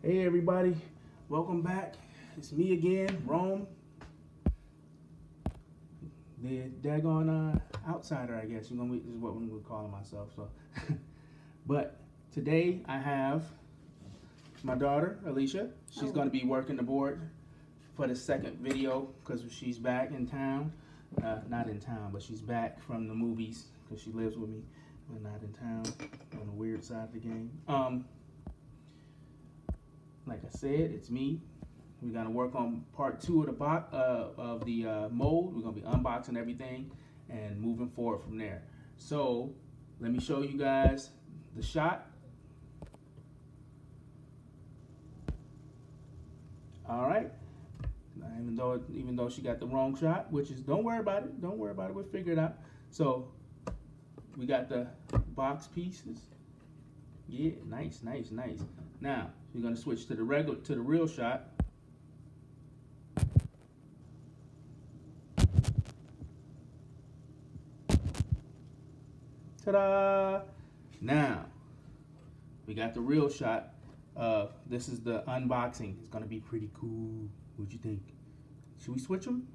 Hey everybody, welcome back. It's me again, Rome, the daggone outsider, I guess. This is what I'm gonna call myself. So, but today I have my daughter Alicia. She's gonna be working the board for the second video because she's back in town. Not in town, but she's back from the movies because she lives with me, but not in town. On the weird side of the game. Like I said, it's me. We're gonna work on part 2 of the mold. We're gonna be unboxing everything and moving forward from there. So let me show you guys the shot. All right. Even though she got the wrong shot, which is don't worry about it. Don't worry about it. We'll figure it out. So we got the box pieces. Yeah, nice. Now we're gonna switch to the real shot. Ta-da! Now we got the real shot. This is the unboxing. It's gonna be pretty cool. What you think? Should we switch them?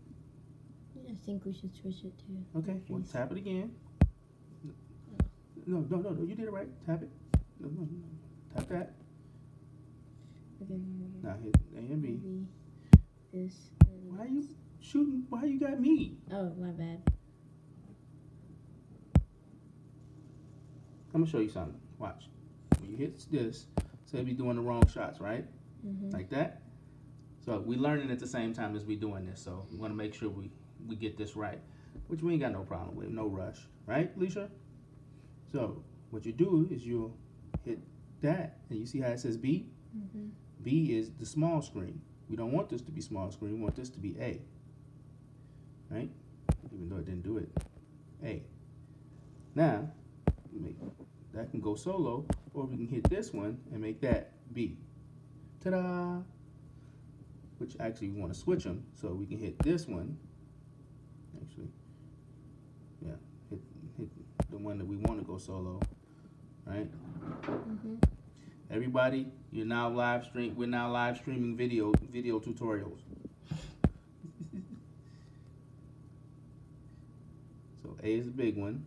I think we should switch it too. Okay. Well, tap it again. No. You did it right. Tap it. No. Tap that. Okay. Now hit A and B. This. Why are you shooting? Why you got me? Oh, my bad. I'm gonna show you something. Watch. When you hit this, say we doing the wrong shots, right? Like that. So we learning at the same time as we doing this. So we want to make sure we get this right, which we ain't got no problem with, no rush, right, Alicia? So what you do is you'll hit that, and you see how it says B? B is the small screen. We don't want this to be small screen. We want this to be A, right? Even though it didn't do it. A. Now, that can go solo, or we can hit this one and make that B. Ta-da! Which actually we want to switch them, so we can hit this one. Actually, yeah, hit the one that we want to go solo, right? Everybody, we're now live streaming video tutorials. So A is the big one.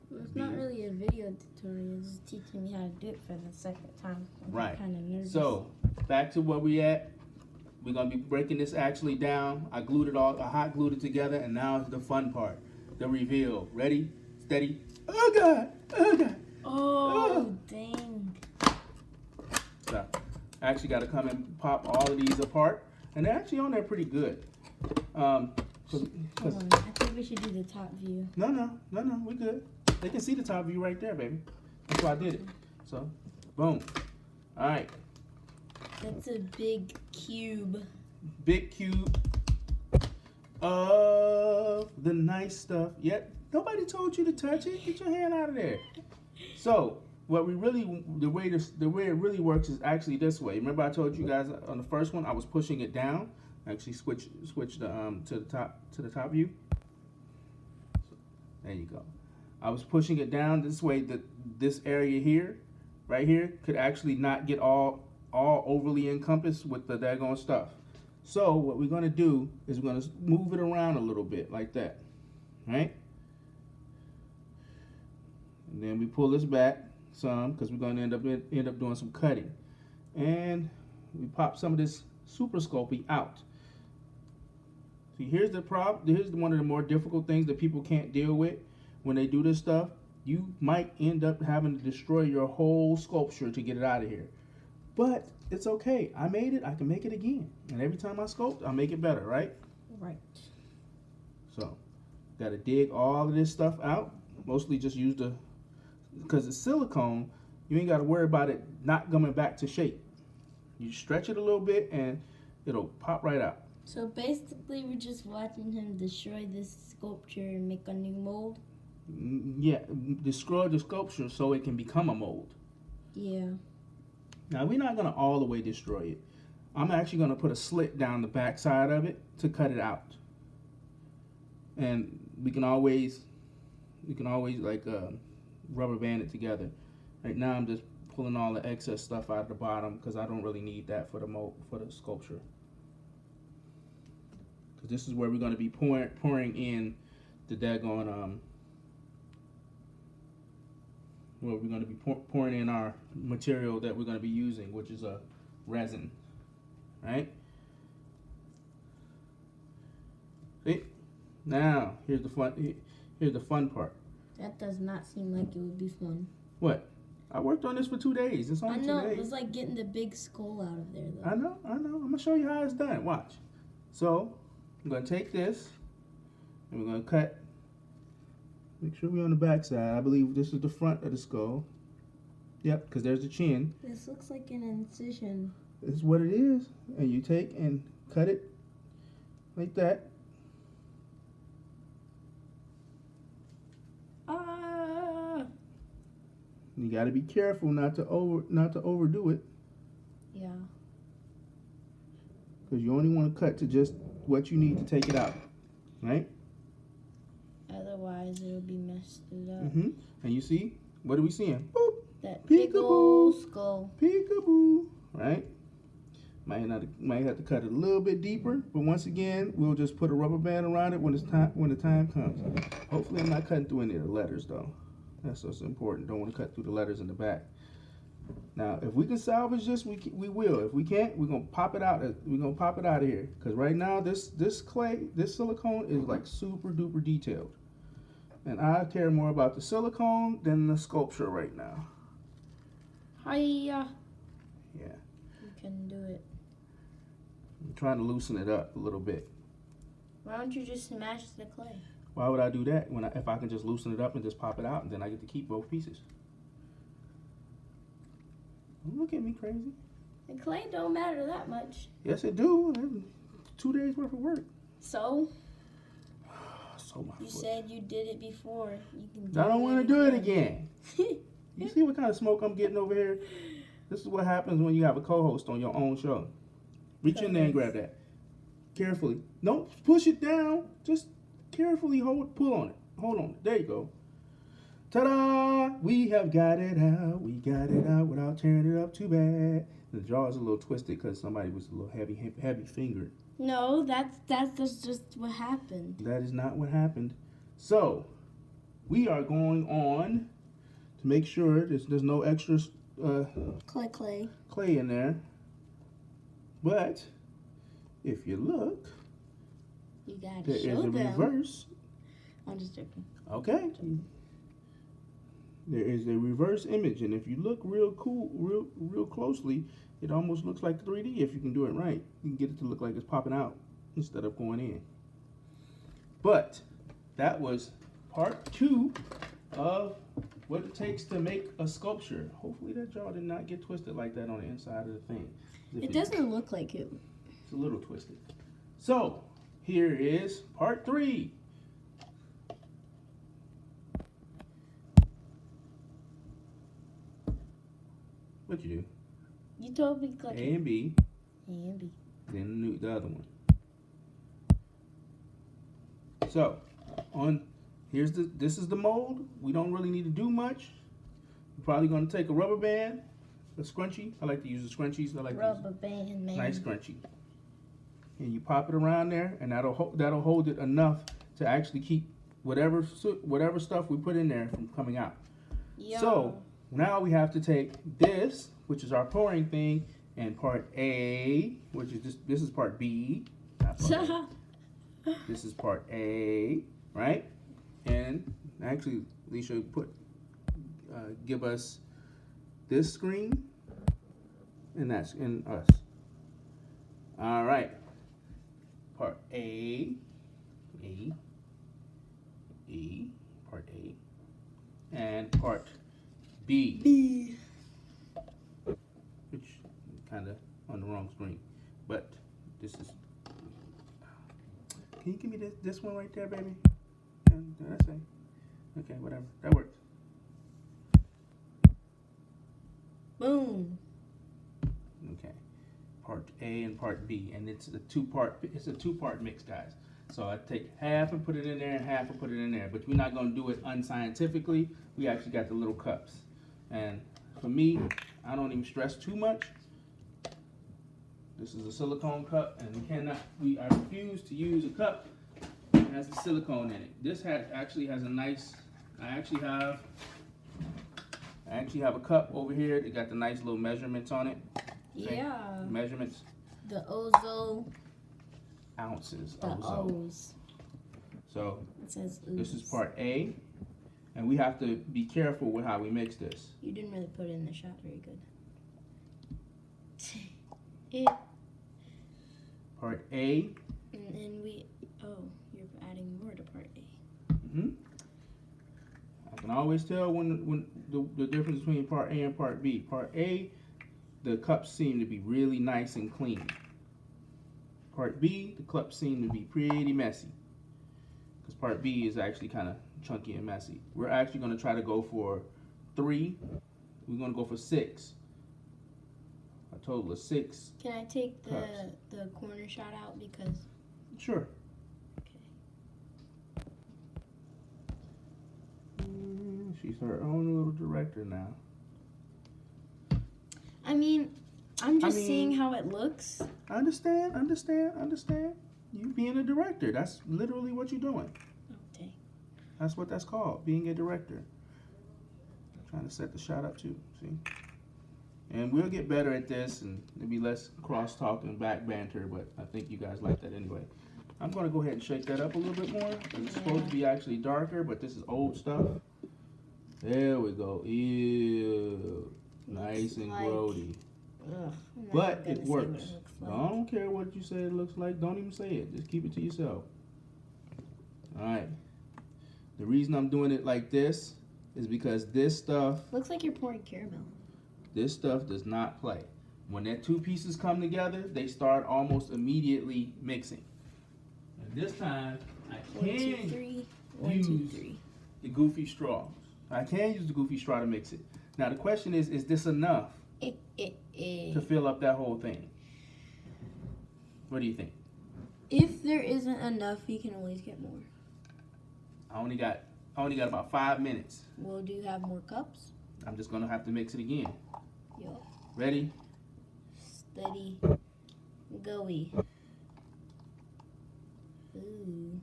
Well, it's not really a video tutorial. It's just teaching me how to do it for the second time. Right. Kind of nervous. So back to where we at. We're gonna be breaking this actually down. I hot glued it together, and now it's the fun part, the reveal. Ready, steady. Oh God! Oh God! Oh, dang. So I actually got to come and pop all of these apart, and they're actually on there pretty good. Hold on. I think we should do the top view. No, we good. They can see the top view right there, baby. That's why I did it. So, boom. All right. That's a big cube. Big cube of the nice stuff. Yet nobody told you to touch it. Get your hand out of there. So, the way it really works is actually this way. Remember I told you guys on the first one I was pushing it down. Actually switch the to the top view. So, there you go. I was pushing it down this way that this area here, right here, could actually not get all overly encompassed with the daggone stuff. So what we're gonna do is we're gonna move it around a little bit like that, right? And then we pull this back some because we're gonna end up doing some cutting, and we pop some of this super sculpey out. See, here's the problem. Here's one of the more difficult things that people can't deal with when they do this stuff. You might end up having to destroy your whole sculpture to get it out of here. But it's okay. I made it. I can make it again. And every time I sculpt, I make it better, right? Right. So, got to dig all of this stuff out. Mostly just use because it's silicone, you ain't got to worry about it not coming back to shape. You stretch it a little bit and it'll pop right out. So basically, we're just watching him destroy this sculpture and make a new mold? Yeah, destroy the sculpture so it can become a mold. Yeah. Now, we're not going to all the way destroy it. I'm actually going to put a slit down the back side of it to cut it out. And we can always like rubber band it together. Right now I'm just pulling all the excess stuff out of the bottom because I don't really need that for the sculpture. Because this is where we're going to be pouring in the daggone where we're going to be pouring in our material that we're going to be using, which is a resin, right? See? Now here's the fun part. That does not seem like it would be fun. What? I worked on this for 2 days. It's only 2 days. I know, it was like getting the big skull out of there, though. I know. I'm going to show you how it's done. Watch. So, I'm going to take this, and we're going to cut. Make sure we're on the back side. I believe this is the front of the skull. Yep, because there's the chin. This looks like an incision. This is what it is. And you take and cut it like that. You got to be careful not to overdo it. Yeah. Because you only want to cut to just what you need to take it out, right? Otherwise, it'll be messed it up. And you see, what are we seeing? Boop. That big old skull. Peekaboo. Right? Might have to cut it a little bit deeper, but once again, we'll just put a rubber band around it when the time comes. Hopefully, I'm not cutting through any of the letters though. That's what's important. Don't want to cut through the letters in the back. Now, if we can salvage this, we will. If we can't, we're gonna pop it out. We're gonna pop it out of here. Cause right now, this silicone is like super duper detailed, and I care more about the silicone than the sculpture right now. Hiya. Yeah. You can do it. I'm trying to loosen it up a little bit. Why don't you just smash the clay? Why would I do that if I can just loosen it up and just pop it out, and then I get to keep both pieces? Don't look at me crazy. The clay don't matter that much. Yes, it do. 2 days worth of work. So? So my You foot. said you did it before. You can do I don't want to do it again. again. You see what kind of smoke I'm getting over here? This is what happens when you have a co-host on your own show. Reach in there and grab that. Carefully. Don't push it down. Just carefully pull on it. Hold on it. There you go. Ta-da! We have got it out. We got it out without tearing it up too bad. The jaw is a little twisted because somebody was a little heavy fingered. No, that's just what happened. That is not what happened. So, we are going on to make sure there's no extra clay in there. But if you look, you gotta there show is a them. reverse. I'm just joking. Okay. There is a reverse image, and if you look real closely, it almost looks like 3D. If you can do it right, you can get it to look like it's popping out instead of going in. But that was part 2 of what it takes to make a sculpture. Hopefully that jaw did not get twisted like that on the inside of the thing. It doesn't look like it. It's a little twisted. So here is part 3. What you do? You told me click A and B. A and B. Then the other one. So, this is the mold. We don't really need to do much. We're probably going to take a rubber band, a scrunchie. I like to use the scrunchies. I like Rubber band, man. nice scrunchie. And you pop it around there, and that'll hold it enough to actually keep whatever stuff we put in there from coming out. Yo. So now we have to take this, which is our pouring thing, and part A, which is this is part B. Not part A. This is part A, right? And actually, Alicia give us this screen, and that's in us. All right. Part A, part A, and part B. Which kind of on the wrong screen, but this is. Can you give me this one right there, baby? Did I say? Okay, whatever. That works. Boom. Okay. Part A and part B, and it's a two-part mix, guys. So I take half and put it in there, and half and put it in there. But we're not going to do it unscientifically. We actually got the little cups, and for me, I don't even stress too much. This is a silicone cup, and I refuse to use a cup that has the silicone in it. This actually has a nice, I actually have a cup over here that got the nice little measurements on it. Yeah. Measurements. The Ozo. Ounces. The O's. So it says this is part A, and we have to be careful with how we mix this. You didn't really put it in the shot very good. Part A. And then you're adding more to part A. Mm-hmm. I can always tell when the difference between part A and part B. Part A, the cups seem to be really nice and clean. Part B, the cups seem to be pretty messy. Because part B is actually kind of chunky and messy. We're actually going to try to go for 3. We're going to go for 6. A total of 6. Can I take cups. the corner shot out because? Sure. Okay. She's her own little director now. I mean, I'm just seeing how it looks. Understand. You being a director, that's literally what you're doing. Okay. That's what that's called, being a director. Trying to set the shot up too, see? And we'll get better at this, and there'll be less cross-talk and back banter, but I think you guys like that anyway. I'm going to go ahead and shake that up a little bit more, because it's supposed to be actually darker, but this is old stuff. There we go. Ew. Nice and grody. Ugh, but it works. Like. I don't care what you say it looks like. Don't even say it. Just keep it to yourself. Alright. The reason I'm doing it like this is because this stuff... Looks like you're pouring caramel. This stuff does not play. When that 2 pieces come together, they start almost immediately mixing. And this time, I can use the goofy straw. I can use the goofy straw to mix it. Now the question is this enough to fill up that whole thing? What do you think? If there isn't enough, you can always get more. I only got about 5 minutes. Well, do you have more cups? I'm just gonna have to mix it again. Yo. Ready? Steady. Go-y. Ooh.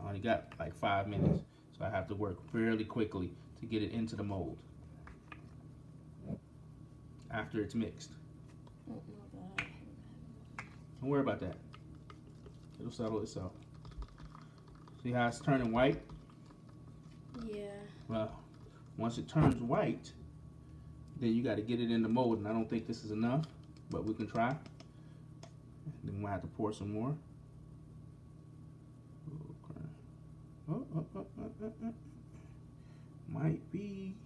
I only got like 5 minutes, so I have to work fairly quickly to get it into the mold after it's mixed. Oh my God. Don't worry about that. It'll settle itself. See how it's turning white? Yeah. Well, once it turns white, then you got to get it in the mold, and I don't think this is enough, but we can try. Then we'll have to pour some more. Might be.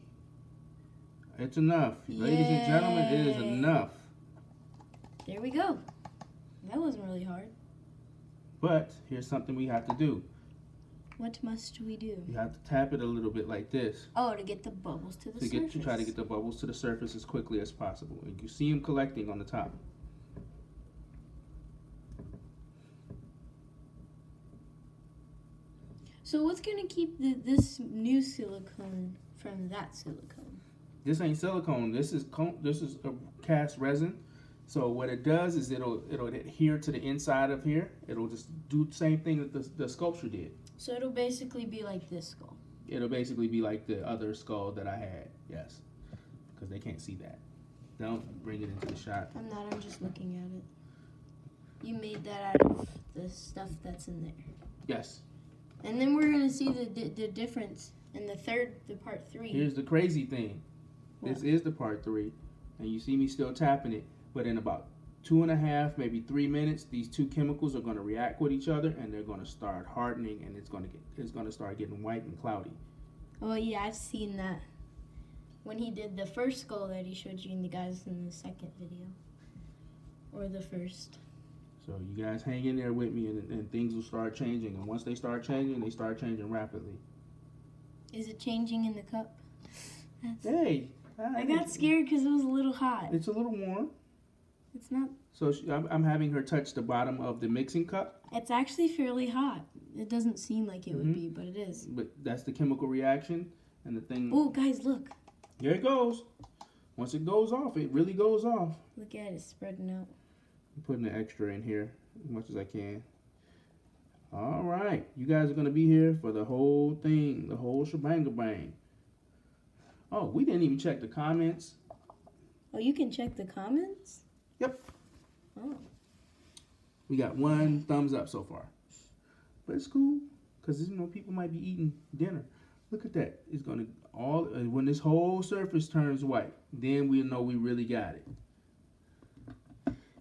It's enough. Yay. Ladies and gentlemen, it is enough. There we go. That wasn't really hard. But here's something we have to do. What must we do? You have to tap it a little bit like this. Oh, to get the bubbles to the surface. To try to get the bubbles to the surface as quickly as possible. And you see them collecting on the top. So what's going to keep this new silicone from that silicone? This ain't silicone. This is a cast resin. So what it does is it'll adhere to the inside of here. It'll just do the same thing that the sculpture did. So it'll basically be like this skull. It'll basically be like the other skull that I had. Yes, because they can't see that. Don't bring it into the shot. I'm not. I'm just looking at it. You made that out of the stuff that's in there. Yes. And then we're gonna see the difference in the part 3. Here's the crazy thing. What? This is the part 3, and you see me still tapping it. But in about 2.5, maybe 3 minutes, these 2 chemicals are going to react with each other, and they're going to start hardening, and it's going to start getting white and cloudy. Oh yeah, I've seen that. When he did the first skull that he showed you, and the guys in the second video, or the first. So you guys hang in there with me, and things will start changing. And once they start changing rapidly. Is it changing in the cup? Hey! I got scared because it was a little hot. It's a little warm. It's not. So I'm having her touch the bottom of the mixing cup. It's actually fairly hot. It doesn't seem like it would be, but it is. But that's the chemical reaction, and the thing. Oh, guys, look. Here it goes. Once it goes off, it really goes off. Look at it spreading out. I'm putting the extra in here as much as I can. All right, you guys are gonna be here for the whole thing, the whole shebang-a-bang. Oh, we didn't even check the comments. Oh, you can check the comments? Yep. Oh. We got 1 thumbs up so far. But it's cool, because you know people might be eating dinner. Look at that. It's gonna when this whole surface turns white, then we'll know we really got it.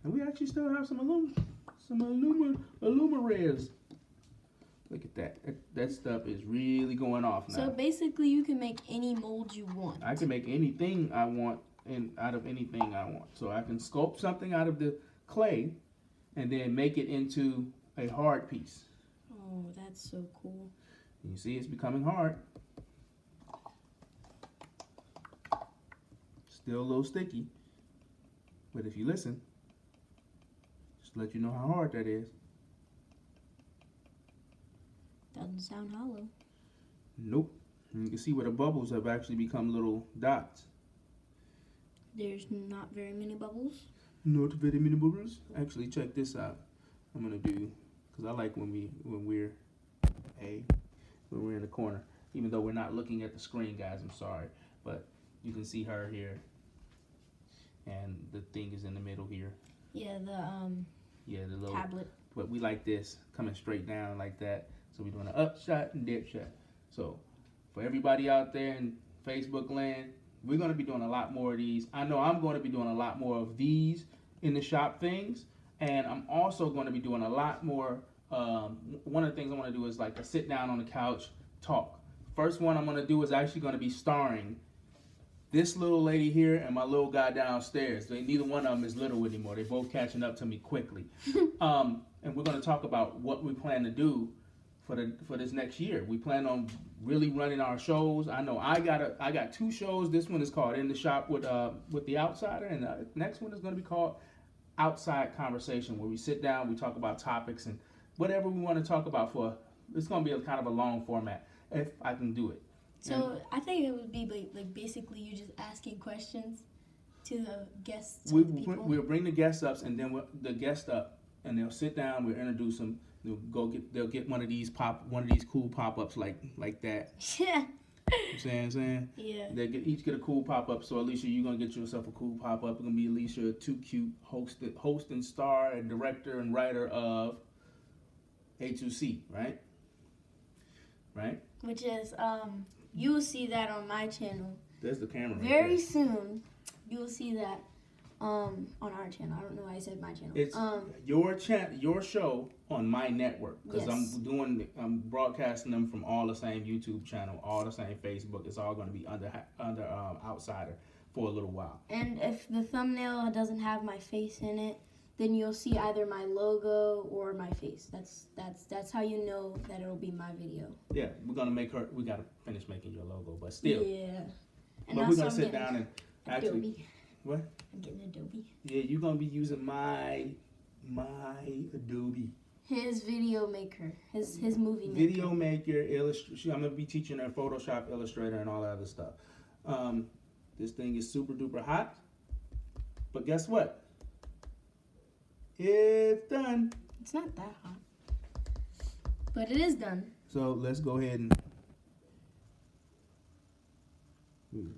And we actually still have some Illuma-Res. Look at that. That stuff is really going off now. So basically you can make any mold you want. I can make anything I want out of anything I want. So I can sculpt something out of the clay and then make it into a hard piece. Oh, that's so cool. You see it's becoming hard. Still a little sticky. But if you listen, just let you know how hard that is. Doesn't sound hollow. Nope. And you can see where the bubbles have actually become little dots. There's not very many bubbles. Not very many bubbles. Actually, check this out. I'm gonna do, because I like when we're in the corner. Even though we're not looking at the screen, guys, I'm sorry. But you can see her here. And the thing is in the middle here. Yeah, the little tablet. But we like this, coming straight down like that. So we're doing an up shot and dip shot. So for everybody out there in Facebook land, we're going to be doing a lot more of these. I know I'm going to be doing a lot more of these in the shop things. And I'm also going to be doing a lot more. One of the things I want to do is like a sit down on the couch talk. First one I'm going to do is actually going to be starring this little lady here and my little guy downstairs. Neither one of them is little anymore. They're both catching up to me quickly. And we're going to talk about what we plan to do for this next year. We plan on really running our shows. I know I got 2 shows. This one is called In the Shop with the Outsider, and the next one is going to be called Outside Conversation, where we sit down, we talk about topics and whatever we want to talk about. It's going to be a kind of a long format if I can do it. So I think it would be like basically you just asking questions to the guests. We'll bring the guests up, and then the guests up, and they'll sit down. We'll introduce them. They'll get one of these cool pop-ups like that. Yeah. Saying? Yeah. They each get a cool pop-up. So Alicia, you're gonna get yourself a cool pop-up. It's gonna be Alicia, Too Cute, host and star and director and writer of A2C, right? Right? Which is you will see that on my channel. There's the camera. Very soon, you will see that on our channel. I don't know why I said my channel. It's your show on my network, because yes. I'm broadcasting them from all the same YouTube channel, all the same Facebook. It's all going to be under Outsider for a little while. And if the thumbnail doesn't have my face in it, then you'll see either my logo or my face. That's how you know that it'll be my video. Yeah, we're gonna make her. We gotta finish making your logo, but still. Yeah. And but we're gonna sit down and actually. Adobe. What? I'm getting Adobe. Yeah, you're gonna be using my Adobe. His video maker, his movie maker. Video maker, I'm gonna be teaching her Photoshop, Illustrator, and all that other stuff. This thing is super duper hot, but guess what? It's done. It's not that hot, but it is done. So let's go ahead and.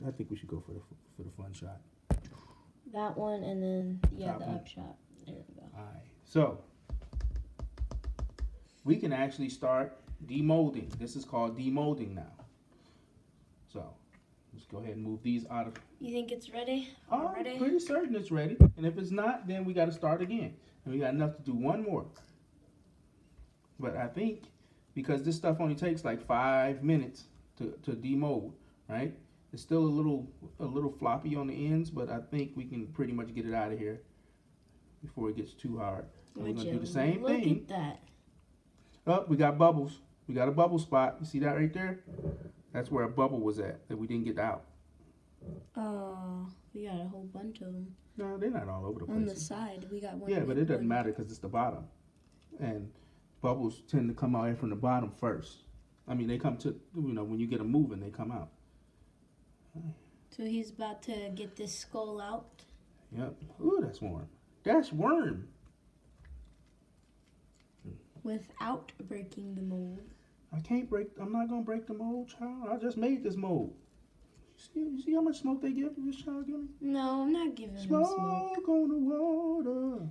I think we should go for the fun shot. That one, and then the Top one. up shot. There we go. All right. So we can actually start demolding. This is called demolding now. So let's go ahead and move these out of. You think it's ready? I'm Ready? pretty certain it's ready. And if it's not, then we got to start again. And we got enough to do one more. But I think because this stuff only takes like 5 minutes to demold, right? It's still a little floppy on the ends, but I think we can pretty much get it out of here before it gets too hard. And we're gonna do the same thing. Look at that. Oh, we got bubbles. We got a bubble spot. You see that right there? That's where a bubble was at that we didn't get out. Oh, we got a whole bunch of them. No, they're not all over the place. On the side, we got one. Yeah, but it doesn't matter because it's the bottom. And bubbles tend to come out from the bottom first. I mean, they come to, when you get them moving, they come out. So he's about to get this skull out. Yep. Ooh, that's warm. That's worm. Without breaking the mold. I'm not gonna break the mold, child. I just made this mold. You see how much smoke they give this child giving? No, I'm not giving him Smoke smoke. on the water.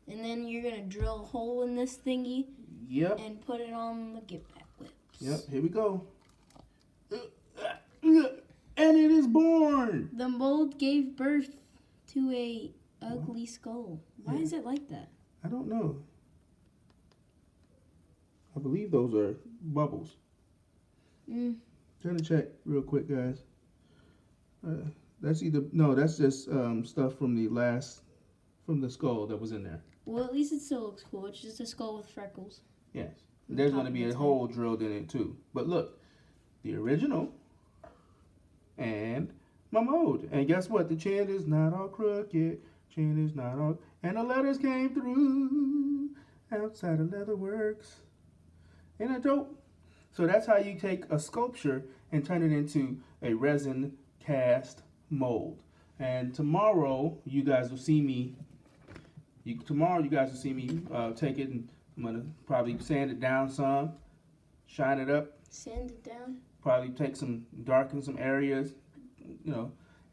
And then you're gonna drill a hole in this thingy Yep. and put it on the get back whips. Yep. Here we go. And it is born. The mold gave birth to a ugly skull. Why is it like that? I don't know. I believe those are bubbles. Trying to check real quick, guys. That's just stuff from the skull that was in there. Well, at least it still looks cool. It's just a skull with freckles. Yes. There's going to be a hole drilled in it too. But look, the original and my mold. And guess what? The chin is not all crooked. Chin is not all... And the letters came through. Outside of Leatherworks. Ain't that dope? So that's how you take a sculpture and turn it into a resin cast mold. And tomorrow, you guys will see me. Tomorrow, you guys will see me take it, and I'm gonna probably sand it down some, shine it up. Sand it down. Probably darken some areas,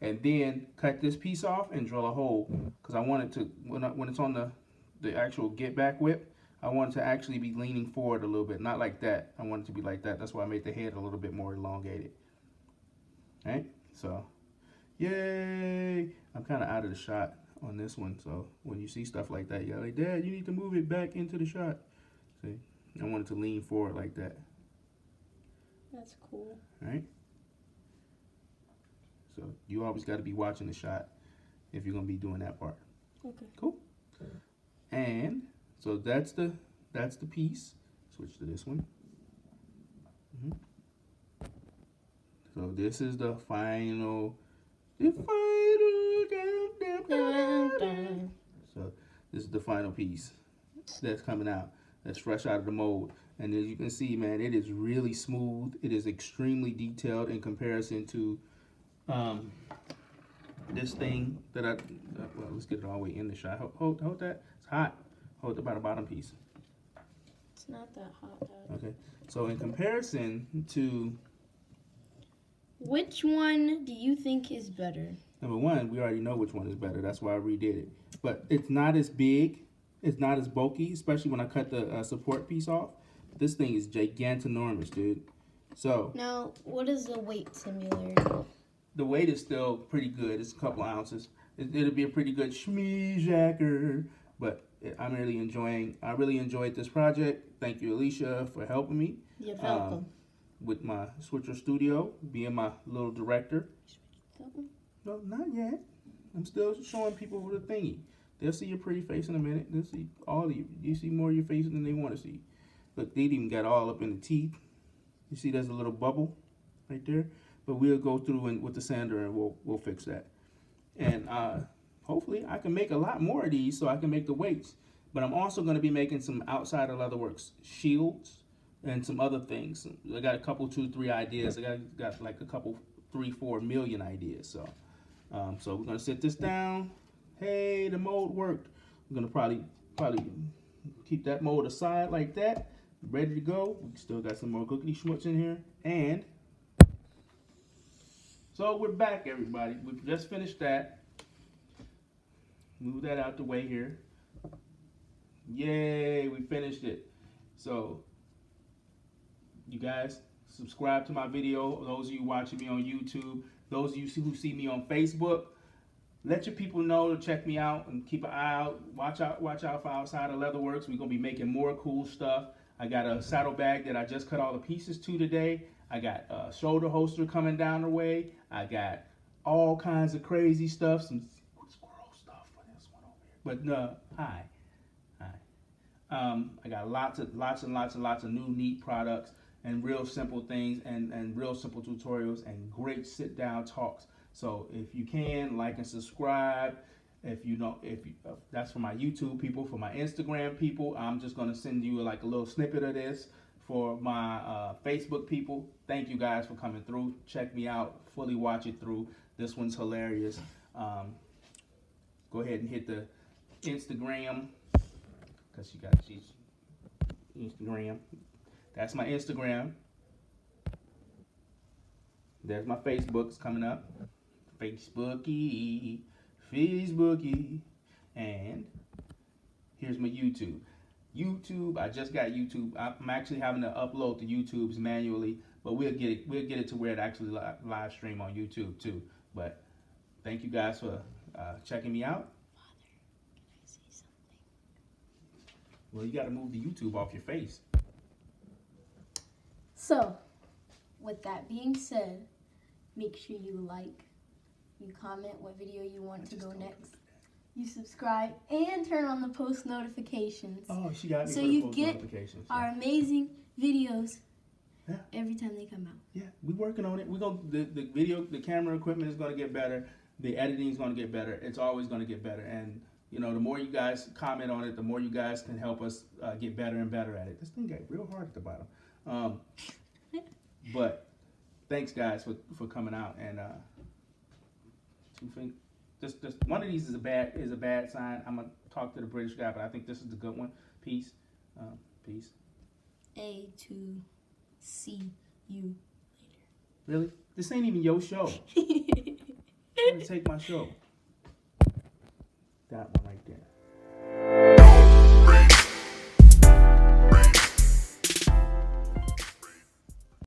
and then cut this piece off and drill a hole. Because I want it to, when it's on the actual get back whip, I want it to actually be leaning forward a little bit, not like that. I want it to be like that. That's why I made the head a little bit more elongated. Right? So, yay! I'm kind of out of the shot on this one. So when you see stuff like that, you're like, Dad, you need to move it back into the shot. See? I want it to lean forward like that. That's cool. Right? So you always got to be watching the shot if you're going to be doing that part. Okay. Cool. And so that's the piece. Switch to this one. So this is the final countdown. So this is the final piece that's coming out. That's fresh out of the mold. And as you can see, man, it is really smooth. It is extremely detailed in comparison to this thing that well, let's get it all the way in the shot. Hold that. It's hot. Hold it by the bottom piece. It's not that hot, Dad. Okay. So in comparison to... Which one do you think is better? Number one, we already know which one is better. That's why I redid it. But it's not as big. It's not as bulky, especially when I cut the support piece off. This thing is gigantinormous, dude. So... Now, what is the weight simulator? The weight is still pretty good. It's a couple ounces. It'll be a pretty good schmeejacker. But I really enjoyed this project. Thank you, Alicia, for helping me. You're welcome. With my Switcher Studio, being my little director. No, not yet. I'm still showing people the thingy. They'll see your pretty face in a minute. They'll see all of you. You see more of your face than they want to see. Look, they even got all up in the teeth. You see there's a little bubble right there? But we'll go through with the sander and we'll fix that. And hopefully I can make a lot more of these so I can make the weights. But I'm also going to be making some outside of Leatherworks shields and some other things. I got a couple, 2, 3 ideas. I got like a couple, 3, 4 million ideas. So so we're going to sit this down. Hey, the mold worked. I'm going to probably keep that mold aside like that. Ready to go. We still got some more cookie schmutz in here. And so we're back, everybody. We've just finished that. Move that out the way here. Yay, we finished it. So, you guys, subscribe to my video. Those of you watching me on YouTube, those of you who see me on Facebook, let your people know to check me out and keep an eye out. Watch out for Outside of Leatherworks. We're going to be making more cool stuff. I got a saddlebag that I just cut all the pieces to today. I got a shoulder holster coming down the way. I got all kinds of crazy stuff, some squirrel stuff for this one over here. But hi. I got lots and lots of new neat products and real simple things and real simple tutorials and great sit down talks. So if you can, like and subscribe. If that's for my YouTube people. For my Instagram people, I'm just gonna send you like a little snippet of this For my Facebook people, thank you guys for coming through. Check me out. Fully watch it through. This one's hilarious. Go ahead and hit the Instagram, because she's Instagram. That's my Instagram. There's my Facebook's coming up. Facebooky. And here's my YouTube. I just got YouTube. I'm actually having to upload the YouTubes manually, but we'll get it to where it actually live stream on YouTube too. But thank you guys for checking me out. Father, can I say something? Well, you got to move the YouTube off your face. So, with that being said, make sure you like, you comment what video you want to go next. You subscribe and turn on the post notifications. Oh, she got me so for the you post get notifications. our amazing videos every time they come out. Yeah, we working on it. The camera equipment is going to get better. The editing is going to get better. It's always going to get better. And you know, the more you guys comment on it, the more you guys can help us get better and better at it. This thing got real hard at the bottom. But thanks guys for coming out. And you think just one of these is a bad sign. I'm gonna talk to the British guy, but I think this is the good one. Peace. Peace. A to see you Really? This ain't even your show. later. You're gonna take my show. That one.